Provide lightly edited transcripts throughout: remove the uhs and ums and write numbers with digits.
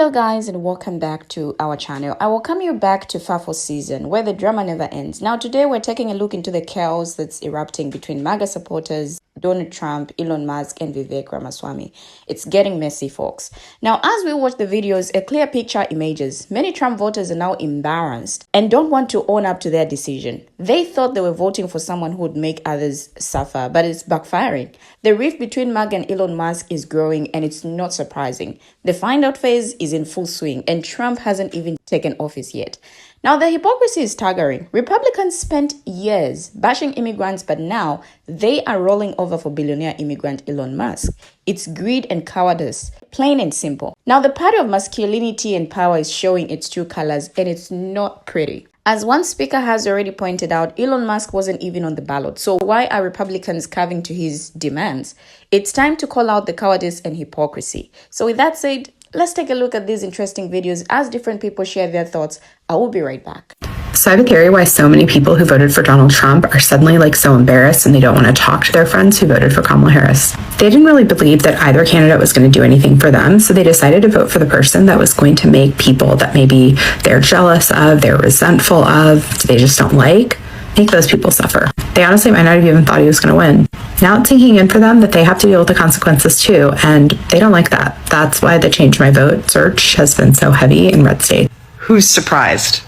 Hello guys, and welcome back to our channel. I welcome you back to Fafo season, where the drama never ends. Now today we're taking a look into the chaos that's erupting between MAGA supporters, Donald Trump, Elon Musk, and Vivek Ramaswamy. It's getting messy, folks. Now, as we watch the videos, a clear picture emerges. Many Trump voters are now embarrassed and don't want to own up to their decision. They thought they were voting for someone who would make others suffer, but it's backfiring. The rift between MAGA and Elon Musk is growing, and it's not surprising. The find-out phase is in full swing, and Trump hasn't even taken office yet. Now, the hypocrisy is staggering. Republicans spent years bashing immigrants, but now they are rolling over for billionaire immigrant Elon Musk. It's greed and cowardice, plain and simple. Now, the party of masculinity and power is showing its true colors, and it's not pretty. As one speaker has already pointed out, Elon Musk wasn't even on the ballot. So why are Republicans caving to his demands? It's time to call out the cowardice and hypocrisy. So with that said, let's take a look at these interesting videos as different people share their thoughts. I will be right back. So I have a theory why so many people who voted for Donald Trump are suddenly so embarrassed and they don't want to talk to their friends who voted for Kamala Harris. They didn't really believe that either candidate was going to do anything for them, so they decided to vote for the person that was going to make people that maybe they're jealous of, they're resentful of, they just don't like, make those people suffer. They honestly might not have even thought he was going to win. Now it's sinking in for them that they have to deal with the consequences too, and they don't like that. That's why the Change My Vote search has been so heavy in red states. Who's surprised?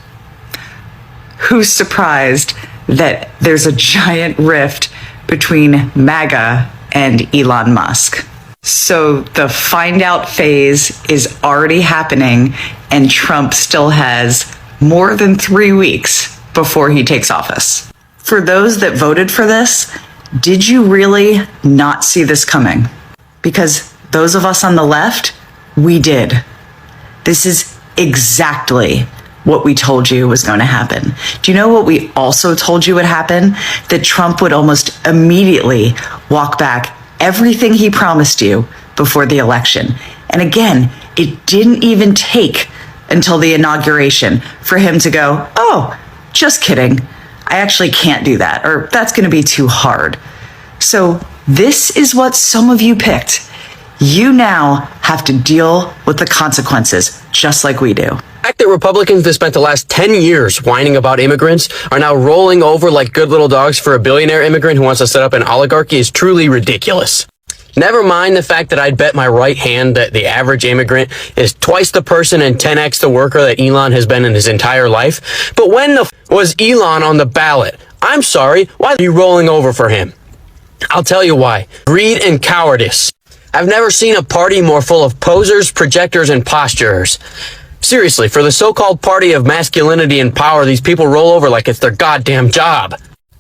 Who's surprised that there's a giant rift between MAGA and Elon Musk? So the find out phase is already happening, and Trump still has more than 3 weeks before he takes office. For those that voted for this, did you really not see this coming? Because those of us on the left, we did. This is exactly what we told you was going to happen. Do you know what we also told you would happen? That Trump would almost immediately walk back everything he promised you before the election. And again, it didn't even take until the inauguration for him to go, oh, just kidding. I actually can't do that, or that's going to be too hard. So this is what some of you picked. You now have to deal with the consequences, just like we do. The fact that Republicans that spent the last 10 years whining about immigrants are now rolling over like good little dogs for a billionaire immigrant who wants to set up an oligarchy is truly ridiculous. Never mind the fact that I'd bet my right hand that the average immigrant is twice the person and 10x the worker that Elon has been in his entire life. But when the was Elon on the ballot? I'm sorry, why are you rolling over for him? I'll tell you why. Greed and cowardice. I've never seen a party more full of posers, projectors, and posturers. Seriously, for the so-called party of masculinity and power, these people roll over like it's their goddamn job.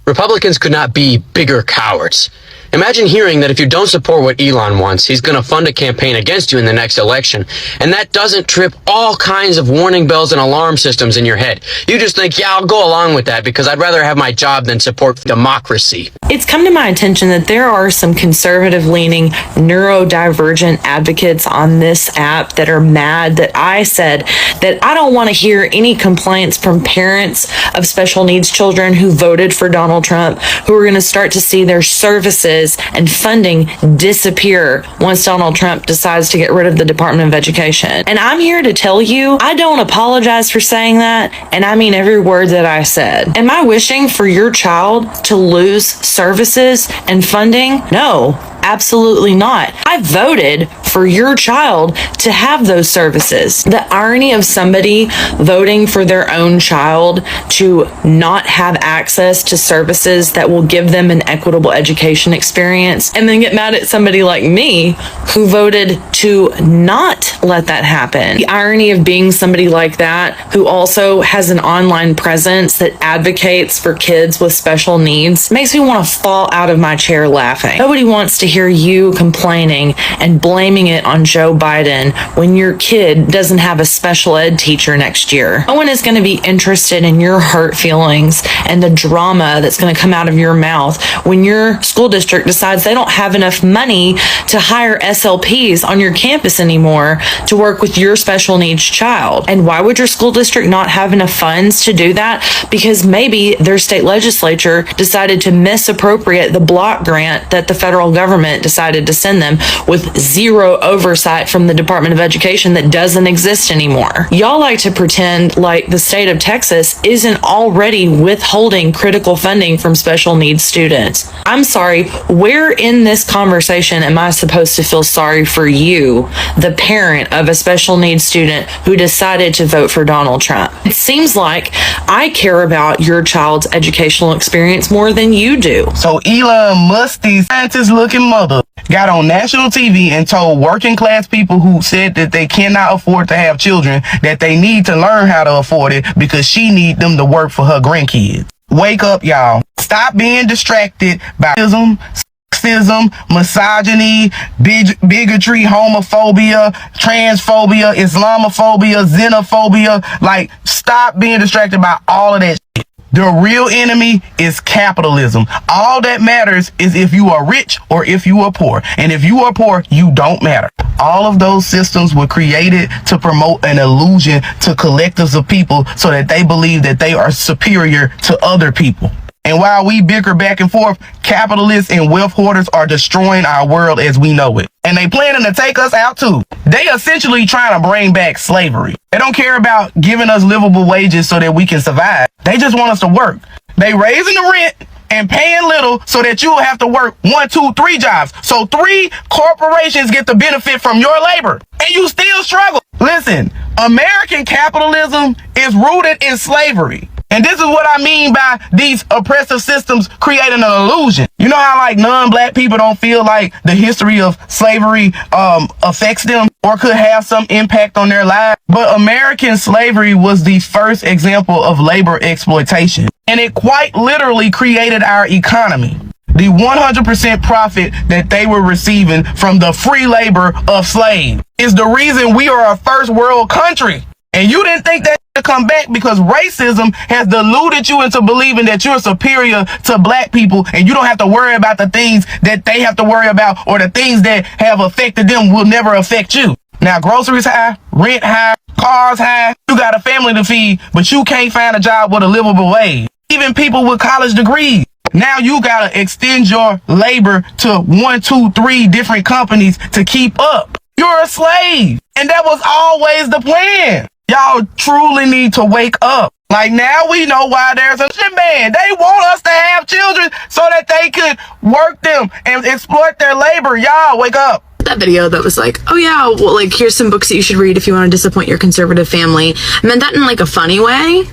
Republicans could not be bigger cowards. Imagine hearing that if you don't support what Elon wants, he's going to fund a campaign against you in the next election. And that doesn't trip all kinds of warning bells and alarm systems in your head. You just think, yeah, I'll go along with that because I'd rather have my job than support democracy. It's come to my attention that there are some conservative-leaning, neurodivergent advocates on this app that are mad that I said that I don't want to hear any complaints from parents of special needs children who voted for Donald Trump, who are going to start to see their services and funding disappear once Donald Trump decides to get rid of the Department of Education. And I'm here to tell you, I don't apologize for saying that, and I mean every word that I said. Am I wishing for your child to lose services and funding? No, absolutely not. I voted for your child to have those services. The irony of somebody voting for their own child to not have access to services that will give them an equitable education experience, and then get mad at somebody like me who voted to not let that happen. The irony of being somebody like that who also has an online presence that advocates for kids with special needs makes me want to fall out of my chair laughing. Nobody wants to hear you complaining and blaming it on Joe Biden when your kid doesn't have a special ed teacher next year. No one is going to be interested in your hurt feelings and the drama that's going to come out of your mouth when your school district decides they don't have enough money to hire SLPs on your campus anymore to work with your special needs child. And why would your school district not have enough funds to do that? Because maybe their state legislature decided to misappropriate the block grant that the federal government decided to send them with $0 thorough oversight from the Department of Education that doesn't exist anymore. Y'all like to pretend like the state of Texas isn't already withholding critical funding from special needs students. I'm sorry, where in this conversation am I supposed to feel sorry for you, the parent of a special needs student who decided to vote for Donald Trump? It seems like I care about your child's educational experience more than you do. So Elon Musk, these scientist-looking mother, got on national TV and told working class people who said that they cannot afford to have children that they need to learn how to afford it because she need them to work for her grandkids. Wake up, y'all. Stop being distracted by sexism, misogyny, bigotry, homophobia, transphobia, Islamophobia, xenophobia. Like, stop being distracted by all of that shit. The real enemy is capitalism. All that matters is if you are rich or if you are poor. And if you are poor, you don't matter. All of those systems were created to promote an illusion to collectives of people so that they believe that they are superior to other people. And while we bicker back and forth, capitalists and wealth hoarders are destroying our world as we know it. And they planning to take us out too. They essentially trying to bring back slavery. They don't care about giving us livable wages so that we can survive. They just want us to work. They raising the rent and paying little so that you'll have to work 1, 2, 3 jobs. So 3 corporations get the benefit from your labor and you still struggle. Listen, American capitalism is rooted in slavery. And this is what I mean by these oppressive systems creating an illusion. You know how like non-black people don't feel like the history of slavery affects them or could have some impact on their lives? But American slavery was the first example of labor exploitation. And it quite literally created our economy. The 100% profit that they were receiving from the free labor of slaves is the reason we are a first world country. And you didn't think that to come back because racism has deluded you into believing that you're superior to black people and you don't have to worry about the things that they have to worry about or the things that have affected them will never affect you. Now, groceries high, rent high, cars high, you got a family to feed, but you can't find a job with a livable wage. Even people with college degrees. Now you gotta extend your labor to 1, 2, 3 different companies to keep up. You're a slave. And that was always the plan. Y'all truly need to wake up. Like now we know why there's a ban. They want us to have children so that they could work them and exploit their labor. Y'all wake up. That video that was like, oh yeah, well, like here's some books that you should read if you want to disappoint your conservative family. I meant that in like a funny way,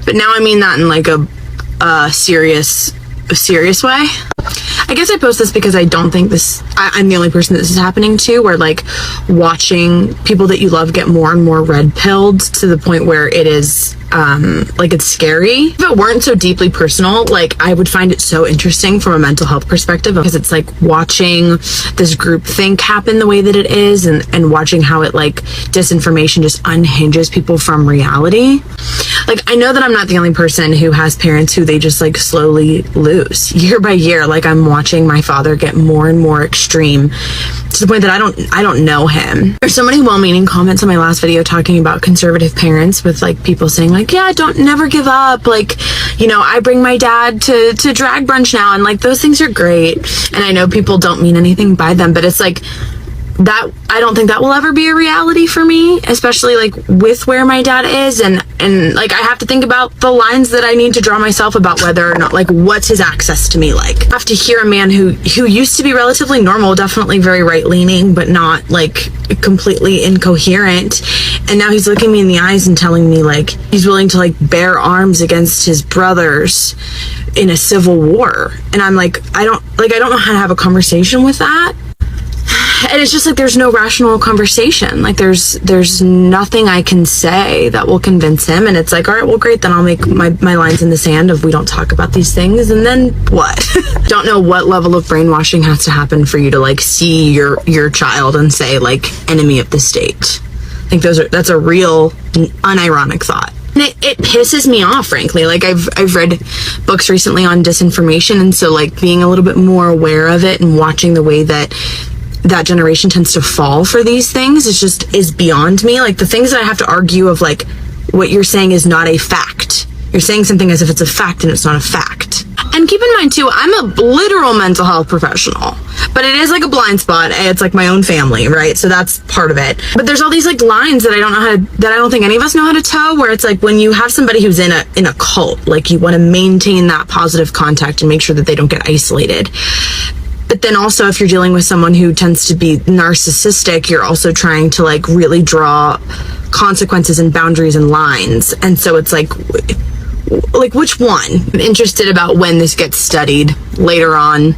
but now I mean that in like a serious way. I guess I post this because I don't think I'm the only person that this is happening to, where like watching people that you love get more and more red pilled to the point where it is like it's scary. If it weren't so deeply personal, like I would find it so interesting from a mental health perspective, because it's like watching this group think happen the way that it is, and watching how it like disinformation just unhinges people from reality. Like I know that I'm not the only person who has parents who they just like slowly lose year by year. Like I'm watching my father get more and more extreme to the point that I don't know him. There's so many well-meaning comments on my last video talking about conservative parents, with like people saying like, yeah, don't never give up. Like, you know, I bring my dad to drag brunch now, and like those things are great. And I know people don't mean anything by them, but it's like that I don't think that will ever be a reality for me, especially like with where my dad is, and like I have to think about the lines that I need to draw myself about whether or not, like, what's his access to me like. I have to hear a man who used to be relatively normal, definitely very right-leaning, but not like completely incoherent, and now he's looking me in the eyes and telling me like he's willing to like bear arms against his brothers in a civil war, and I'm like I don't know how to have a conversation with that. And it's just like there's no rational conversation. Like there's nothing I can say that will convince him. And it's like, all right, well, great. Then I'll make my lines in the sand of we don't talk about these things. And then what? Don't know what level of brainwashing has to happen for you to like see your child and say like enemy of the state. I think that's a real unironic thought. And it pisses me off, frankly. Like I've read books recently on disinformation, and so like being a little bit more aware of it and watching the way that generation tends to fall for these things is beyond me. Like the things that I have to argue of like what you're saying is not a fact. You're saying something as if it's a fact and it's not a fact. And keep in mind too, I'm a literal mental health professional, but it is like a blind spot. It's like my own family, right? So that's part of it. But there's all these like lines that I don't know how to, that I don't think any of us know how to toe, where it's like when you have somebody who's in a cult, like you want to maintain that positive contact and make sure that they don't get isolated. But then also if you're dealing with someone who tends to be narcissistic, you're also trying to like really draw consequences and boundaries and lines. And so it's like which one? I'm interested about when this gets studied later on,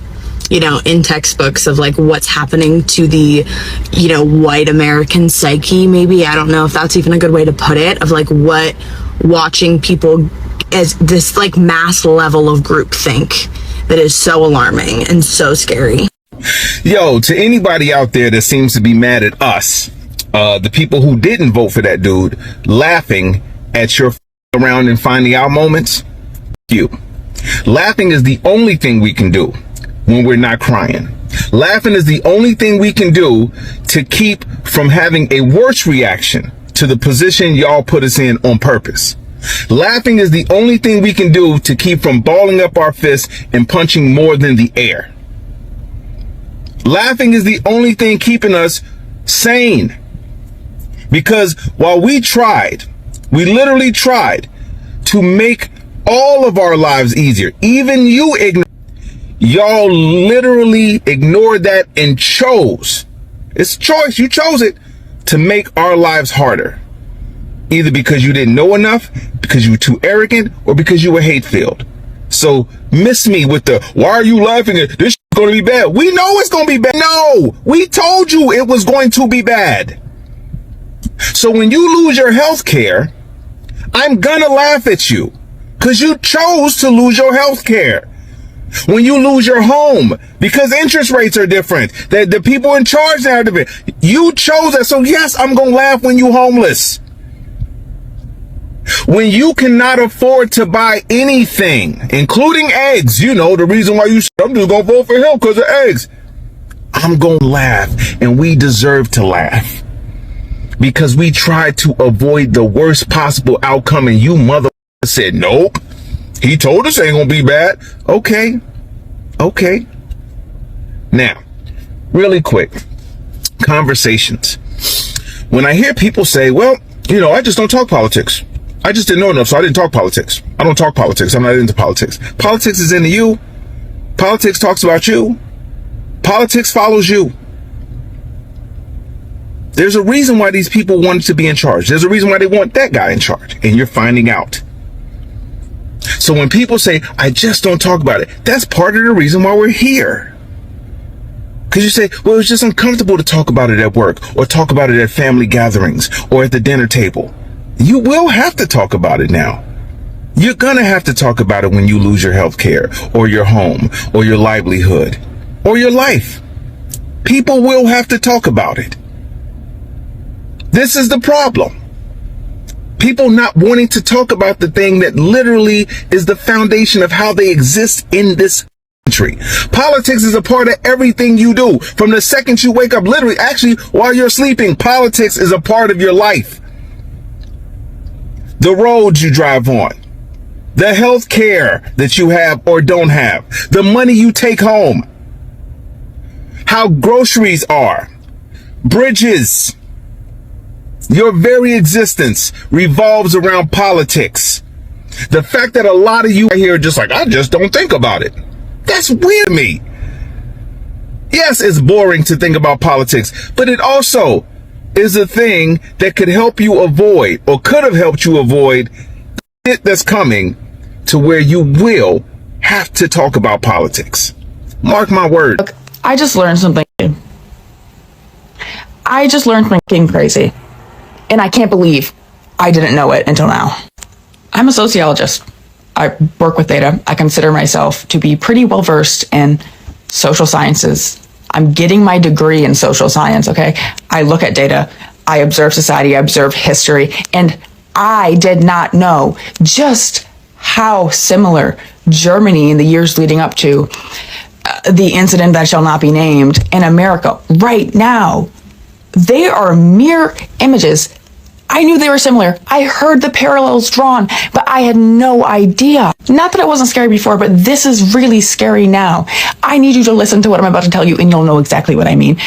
you know, in textbooks of like what's happening to the, you know, white American psyche, maybe. I don't know if that's even a good way to put it, of like what watching people as this like mass level of groupthink that is so alarming and so scary. Yo, to anybody out there that seems to be mad at us, the people who didn't vote for that dude, laughing at your around and finding out moments, you. Laughing is the only thing we can do when we're not crying. Laughing is the only thing we can do to keep from having a worse reaction to the position y'all put us in on purpose. Laughing is the only thing we can do to keep from balling up our fists and punching more than the air. Laughing is the only thing keeping us sane. Because while we literally tried to make all of our lives easier, even you y'all literally ignored that and chose. It's a choice. You chose it to make our lives harder. Either because you didn't know enough, because you were too arrogant, or because you were hate-filled. So miss me with the, why are you laughing at this? Going to be bad. We know it's going to be bad. No, we told you it was going to be bad. So when you lose your health care, I'm gonna laugh at you because you chose to lose your health care. When you lose your home because interest rates are different, the people in charge now are different. You chose that. So yes, I'm gonna laugh when you homeless. When you cannot afford to buy anything, including eggs, you know, the reason why I'm just gonna vote for him because of eggs. I'm gonna laugh, and we deserve to laugh. Because we tried to avoid the worst possible outcome, and you mother said, nope, he told us it ain't gonna be bad. Okay. Now, really quick, conversations. When I hear people say, well, you know, I just don't talk politics. I just didn't know enough, so I didn't talk politics. I don't talk politics. I'm not into politics. Politics is into you. Politics talks about you. Politics follows you. There's a reason why these people wanted to be in charge. There's a reason why they want that guy in charge. And you're finding out. So when people say, I just don't talk about it, that's part of the reason why we're here. Because you say, well, it's just uncomfortable to talk about it at work or talk about it at family gatherings or at the dinner table. You will have to talk about it now. You're going to have to talk about it when you lose your health care or your home or your livelihood or your life. People will have to talk about it. This is the problem. People not wanting to talk about the thing that literally is the foundation of how they exist in this country. Politics is a part of everything you do. From the second you wake up, literally, actually, while you're sleeping, politics is a part of your life. The roads you drive on, the health care that you have or don't have, the money you take home, how groceries are, bridges. Your very existence revolves around politics. The fact that a lot of you are here just like, I just don't think about it. That's weird to me. Yes, it's boring to think about politics, but it also is a thing that could help you avoid, or could have helped you avoid, shit that's coming to where you will have to talk about politics. Mark my word. Look, I just learned something new. I just learned something crazy. And I can't believe I didn't know it until now. I'm a sociologist. I work with data. I consider myself to be pretty well versed in social sciences. I'm getting my degree in social science, okay? I look at data, I observe society, I observe history, and I did not know just how similar Germany in the years leading up to the incident that shall not be named in America right now. They are mere images. I knew they were similar. I heard the parallels drawn, but I had no idea. Not that it wasn't scary before, but this is really scary now. I need you to listen to what I'm about to tell you, and you'll know exactly what I mean.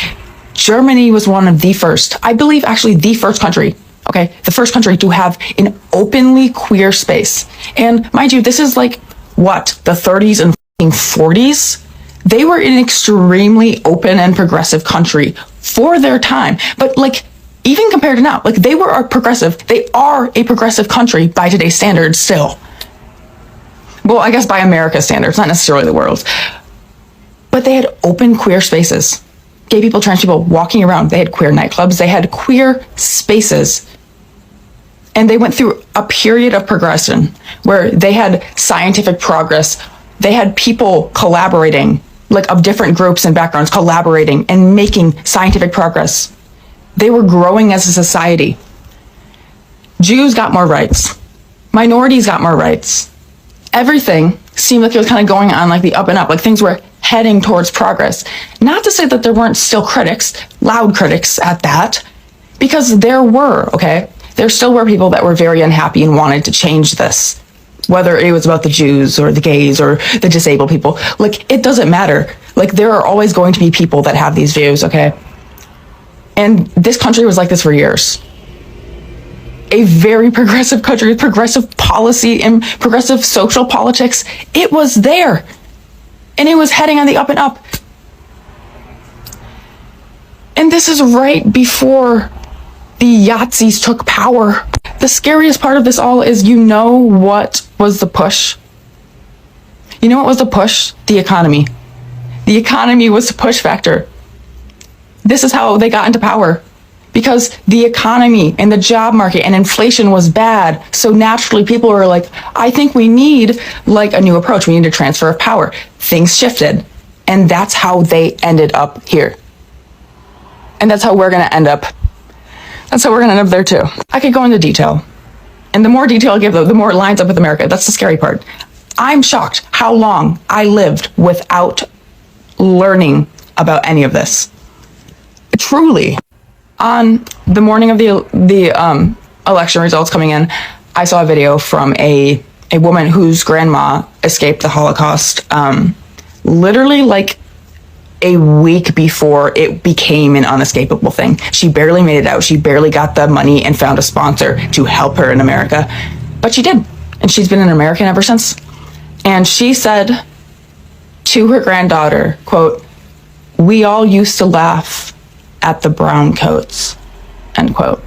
Germany was one of the first, I believe actually the first country, okay, the first country to have an openly queer space. And mind you, this is like, what, the 30s and 40s? They were an extremely open and progressive country for their time. But like, even compared to now, like they are a progressive country by today's standards still. Well, I guess by America's standards, not necessarily the world's. But they had open queer spaces. Gay people, trans people walking around. They had queer nightclubs. They had queer spaces. And they went through a period of progression where they had scientific progress. They had people collaborating, like of different groups and backgrounds, collaborating and making scientific progress. They were growing as a society. Jews got more rights. Minorities got more rights. Everything seemed like it was kind of going on like the up and up, like things were heading towards progress. Not to say that there weren't still critics, loud critics at that, because there were, okay? There still were people that were very unhappy and wanted to change this. Whether it was about the Jews or the gays or the disabled people, like it doesn't matter. Like there are always going to be people that have these views, okay? And this country was like this for years. A very progressive country with progressive policy and progressive social politics. It was there. And it was heading on the up and up. And this is right before the Yazis took power. The scariest part of this all is, you know what was the push? You know what was the push? The economy. The economy was the push factor. This is how they got into power, because the economy and the job market and inflation was bad. So naturally people were like, I think we need like a new approach. We need a transfer of power. Things shifted. And that's how they ended up here. And that's how we're going to end up. That's how we're going to end up there too. I could go into detail. And the more detail I give, the more it lines up with America. That's the scary part. I'm shocked how long I lived without learning about any of this. Truly. On the morning of the election results coming in, I saw a video from a woman whose grandma escaped the Holocaust literally like a week before it became an unescapable thing. She barely made it out. She barely got the money and found a sponsor to help her in America. But she did. And she's been an American ever since. And she said to her granddaughter, quote, "We all used to laugh at the brown coats," end quote.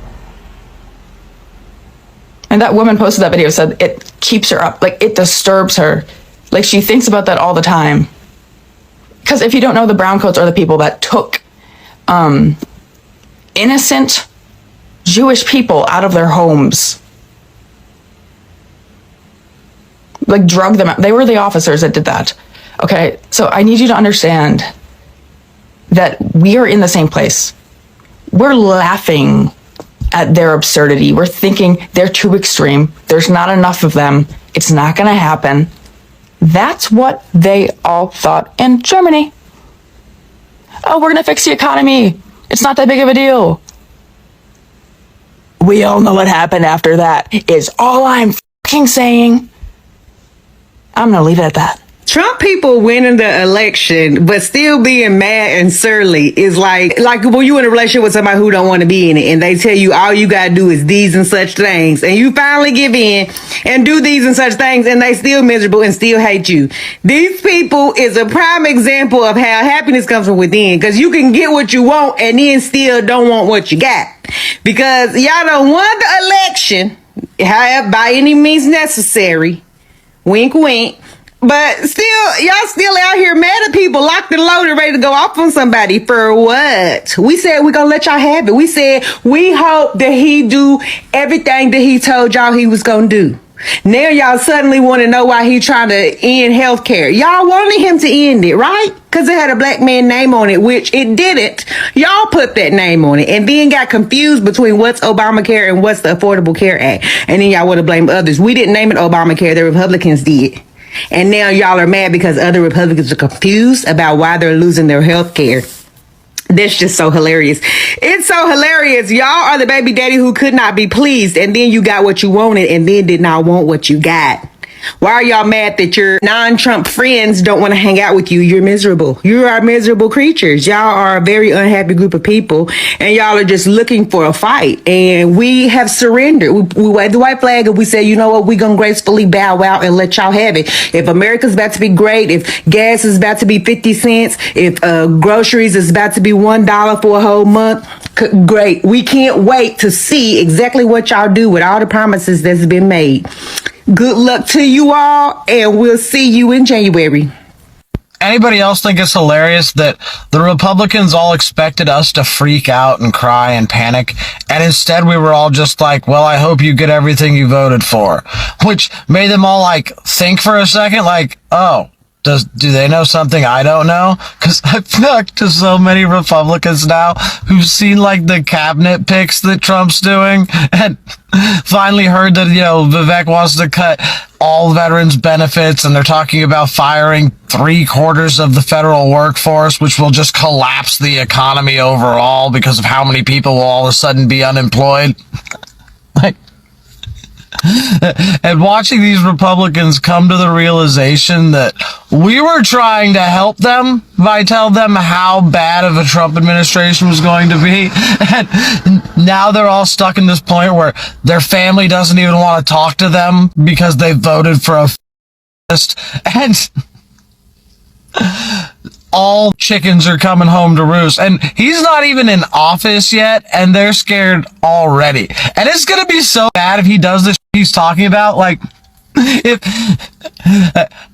And that woman posted that video, said it keeps her up, like it disturbs her. Like she thinks about that all the time. Because if you don't know, the brown coats are the people that took innocent Jewish people out of their homes. Like drug them out. They were the officers that did that. Okay, so I need you to understand that we are in the same place. We're laughing at their absurdity. We're thinking they're too extreme. There's not enough of them. It's not going to happen. That's what they all thought in Germany. Oh, we're going to fix the economy. It's not that big of a deal. We all know what happened after that, is all I'm fucking saying. I'm going to leave it at that. Trump people winning the election, but still being mad and surly is like when you in a relationship with somebody who don't want to be in it, and they tell you all you gotta do is these and such things, and you finally give in and do these and such things, and they still miserable and still hate you. These people is a prime example of how happiness comes from within, because you can get what you want and then still don't want what you got, because y'all done won the election, however, by any means necessary. Wink, wink. But still, y'all still out here mad at people, locked and loaded, ready to go off on somebody for what? We said we're gonna let y'all have it. We said we hope that he do everything that he told y'all he was gonna do. Now y'all suddenly want to know why he trying to end healthcare. Y'all wanted him to end it, right? Because it had a black man name on it, which it didn't. Y'all put that name on it and then got confused between what's Obamacare and what's the Affordable Care Act. And then y'all want to blame others. We didn't name it Obamacare. The Republicans did. And now y'all are mad because other Republicans are confused about why they're losing their health care. That's just so hilarious. It's so hilarious. Y'all are the baby daddy who could not be pleased, and then you got what you wanted and then did not want what you got. Why are y'all mad that your non-Trump friends don't want to hang out with you? You're miserable. You are miserable creatures. Y'all are a very unhappy group of people, and y'all are just looking for a fight. And we have surrendered. We waved the white flag and we said, you know what? We're going to gracefully bow out and let y'all have it. If America's about to be great, if gas is about to be 50 cents, if groceries is about to be $1 for a whole month, great. We can't wait to see exactly what y'all do with all the promises that's been made. Good luck to you all, and we'll see you in January. Anybody else think it's hilarious that the Republicans all expected us to freak out and cry and panic, and instead we were all just like, well, I hope you get everything you voted for, which made them all like think for a second, like, oh, do they know something I don't know? Because I've talked to so many Republicans now who've seen like the cabinet picks that Trump's doing and finally heard that, Vivek wants to cut all veterans benefits, and they're talking about firing 3/4 of the federal workforce, which will just collapse the economy overall because of how many people will all of a sudden be unemployed. And watching these Republicans come to the realization that we were trying to help them by telling them how bad of a Trump administration was going to be. And now they're all stuck in this point where their family doesn't even want to talk to them because they voted for a and all chickens are coming home to roost, and he's not even in office yet, and they're scared already. And it's gonna be so bad if he does this he's talking about. Like, if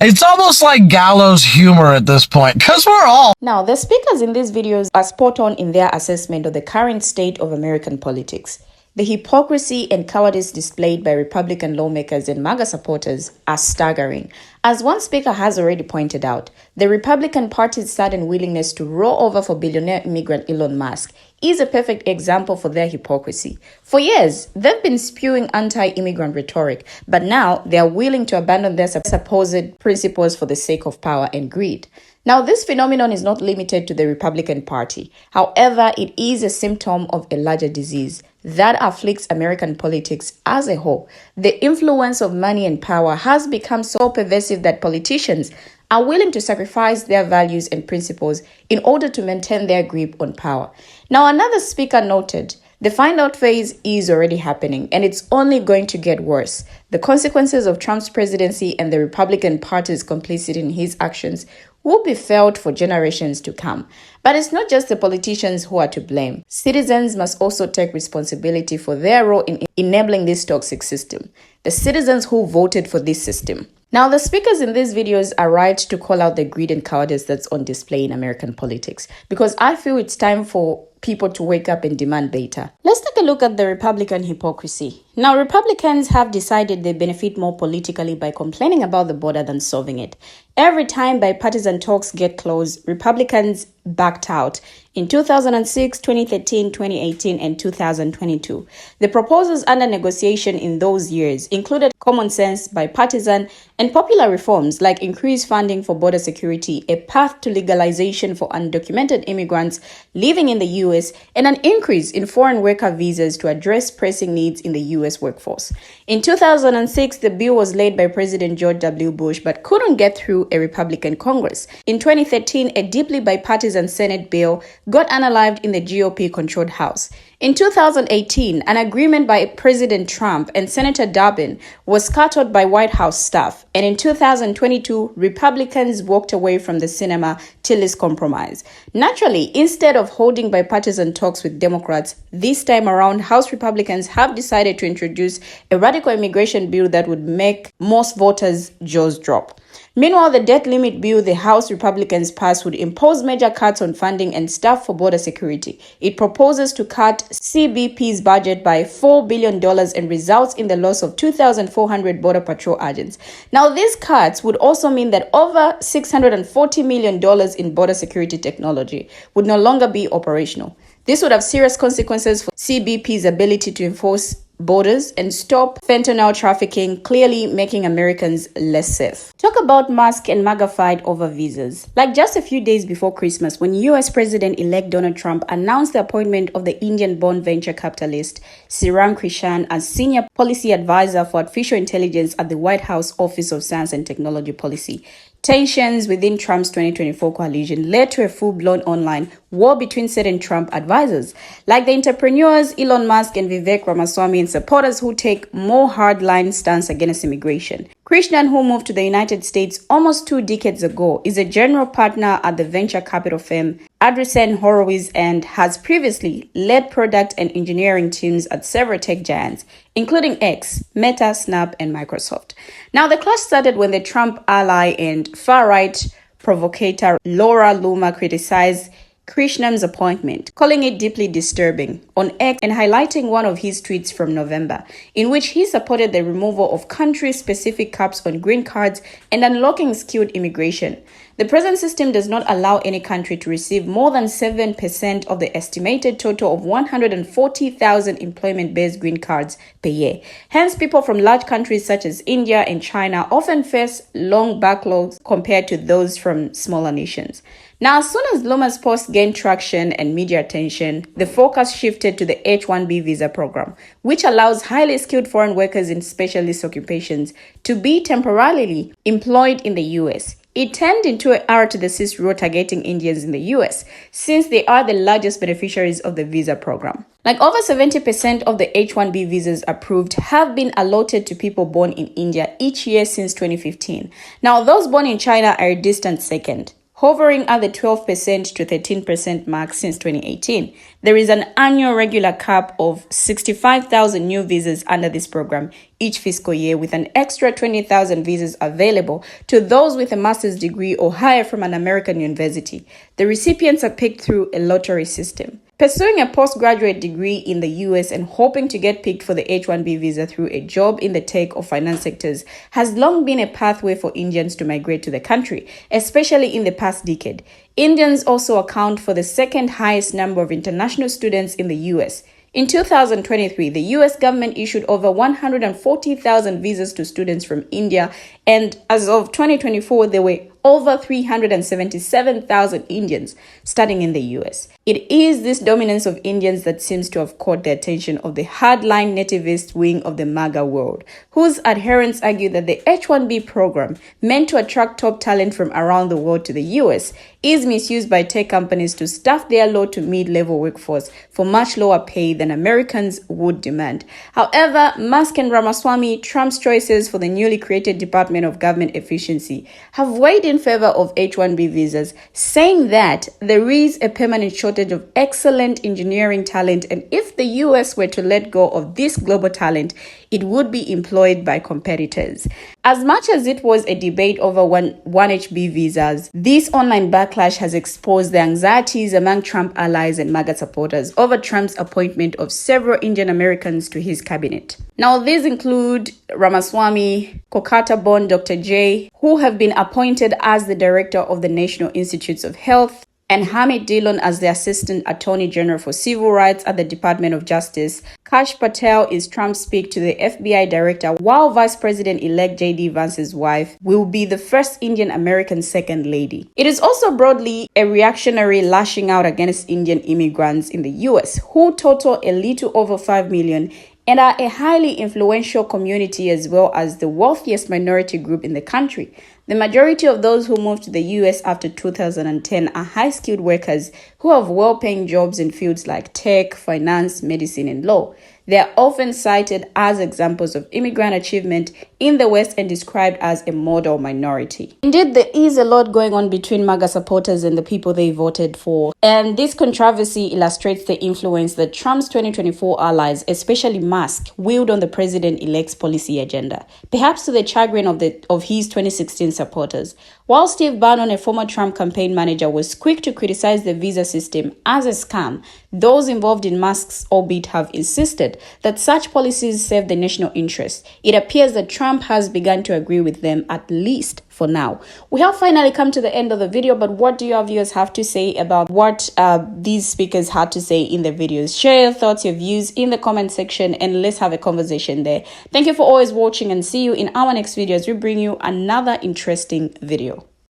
it's almost like gallows humor at this point, because we're all. Now, the speakers in these videos are spot on in their assessment of the current state of American politics. The hypocrisy and cowardice displayed by Republican lawmakers and MAGA supporters are staggering. As one speaker has already pointed out, the Republican Party's sudden willingness to roll over for billionaire immigrant Elon Musk is a perfect example for their hypocrisy. For years, they've been spewing anti-immigrant rhetoric, but now they are willing to abandon their supposed principles for the sake of power and greed. Now, this phenomenon is not limited to the Republican Party. However, it is a symptom of a larger disease that afflicts American politics as a whole. The influence of money and power has become so pervasive that politicians are willing to sacrifice their values and principles in order to maintain their grip on power. Now, another speaker noted, the find out phase is already happening, and it's only going to get worse. The consequences of Trump's presidency and the Republican Party's complicity in his actions will be felt for generations to come. But it's not just the politicians who are to blame. Citizens must also take responsibility for their role in enabling this toxic system. The citizens who voted for this system. Now, the speakers in these videos are right to call out the greed and cowardice that's on display in American politics, because I feel it's time for people to wake up and demand better. Let's take a look at the Republican hypocrisy. Now, Republicans have decided they benefit more politically by complaining about the border than solving it. Every time bipartisan talks get close, Republicans backed out in 2006, 2013, 2018, and 2022. The proposals under negotiation in those years included common sense, bipartisan, and popular reforms like increased funding for border security, a path to legalization for undocumented immigrants living in the U.S., and an increase in foreign worker visas to address pressing needs in the U.S. workforce. In 2006, the bill was laid by President George W. Bush but couldn't get through a Republican Congress. In 2013, a deeply bipartisan Senate bill got unalived in the GOP-controlled House. In 2018, an agreement by President Trump and Senator Durbin was scuttled by White House staff, and in 2022, Republicans walked away from the cinema till its compromise. Naturally, instead of holding bipartisan talks with Democrats, this time around, House Republicans have decided to introduce a radical immigration bill that would make most voters' jaws drop. Meanwhile, the debt limit bill the House Republicans passed would impose major cuts on funding and staff for border security. It proposes to cut CBP's budget by $4 billion and results in the loss of 2,400 Border Patrol agents. Now, these cuts would also mean that over $640 million in border security technology would no longer be operational. This would have serious consequences for CBP's ability to enforce borders and stop fentanyl trafficking, clearly making Americans less safe. Talk about Musk and MAGA fight over visas. Like just a few days before Christmas, when US President-elect Donald Trump announced the appointment of the Indian-born venture capitalist Sriram Krishan as senior policy advisor for artificial intelligence at the White House Office of Science and Technology Policy, tensions within Trump's 2024 coalition led to a full-blown online war between certain Trump advisors, like the entrepreneurs Elon Musk and Vivek Ramaswamy, and supporters who take more hardline stance against immigration. Krishnan, who moved to the United States almost 2 decades ago, is a general partner at the venture capital firm Andreessen Horowitz and has previously led product and engineering teams at several tech giants, including X, Meta, Snap, and Microsoft. Now, the clash started when the Trump ally and far-right provocateur Laura Loomer criticized Krishnan's appointment, calling it deeply disturbing on X and highlighting one of his tweets from November, in which he supported the removal of country-specific caps on green cards and unlocking skilled immigration. The present system does not allow any country to receive more than 7% of the estimated total of 140,000 employment-based green cards per year. Hence, people from large countries such as India and China often face long backlogs compared to those from smaller nations. Now, as soon as Loomer's post gained traction and media attention, the focus shifted to the H-1B visa program, which allows highly skilled foreign workers in specialist occupations to be temporarily employed in the U.S. It turned into an R to the CIS rule targeting Indians in the US, since they are the largest beneficiaries of the visa program. Like over 70% of the H-1B visas approved have been allotted to people born in India each year since 2015. Now, those born in China are a distant second, hovering at the 12% to 13% mark since 2018. There is an annual regular cap of 65,000 new visas under this program each fiscal year, with an extra 20,000 visas available to those with a master's degree or higher from an American university. The recipients are picked through a lottery system. Pursuing a postgraduate degree in the US and hoping to get picked for the H-1B visa through a job in the tech or finance sectors has long been a pathway for Indians to migrate to the country, especially in the past decade. Indians also account for the second highest number of international students in the US. In 2023, the US government issued over 140,000 visas to students from India, and as of 2024, there were over 377,000 Indians studying in the US. It is this dominance of Indians that seems to have caught the attention of the hardline nativist wing of the MAGA world, whose adherents argue that the H-1B program, meant to attract top talent from around the world to the US, is misused by tech companies to staff their low to mid-level workforce for much lower pay than Americans would demand. However, Musk and Ramaswamy, Trump's choices for the newly created Department of Government Efficiency, have weighed in favor of H-1B visas, saying that there is a permanent shortage of excellent engineering talent, and if the US were to let go of this global talent, it would be employed by competitors. As much as it was a debate over 1HB visas, this online backlash has exposed the anxieties among Trump allies and MAGA supporters over Trump's appointment of several Indian Americans to his cabinet. Now, these include Ramaswamy, Kolkata-born Dr. J, who have been appointed as the director of the National Institutes of Health, and Hamid Dillon as the Assistant Attorney General for Civil Rights at the Department of Justice. Kash Patel is Trump's pick to the FBI director, while Vice President-elect J.D. Vance's wife will be the first Indian American second lady. It is also broadly a reactionary lashing out against Indian immigrants in the U.S., who total a little over 5 million and are a highly influential community as well as the wealthiest minority group in the country. The majority of those who moved to the U.S. after 2010 are high-skilled workers who have well-paying jobs in fields like tech, finance, medicine, and law. They are often cited as examples of immigrant achievement in the West and described as a model minority. Indeed, there is a lot going on between MAGA supporters and the people they voted for. And this controversy illustrates the influence that Trump's 2024 allies, especially Musk, wield on the president-elect's policy agenda, perhaps to the chagrin of his 2016 supporters. While Steve Bannon, a former Trump campaign manager, was quick to criticize the visa system as a scam, those involved in Musk's orbit have insisted that such policies serve the national interest. It appears that Trump has begun to agree with them, at least for now. We have finally come to the end of the video, but what do your viewers have to say about what these speakers had to say in the videos? Share your thoughts, your views in the comment section, and let's have a conversation there. Thank you for always watching, and see you in our next video as we bring you another interesting video.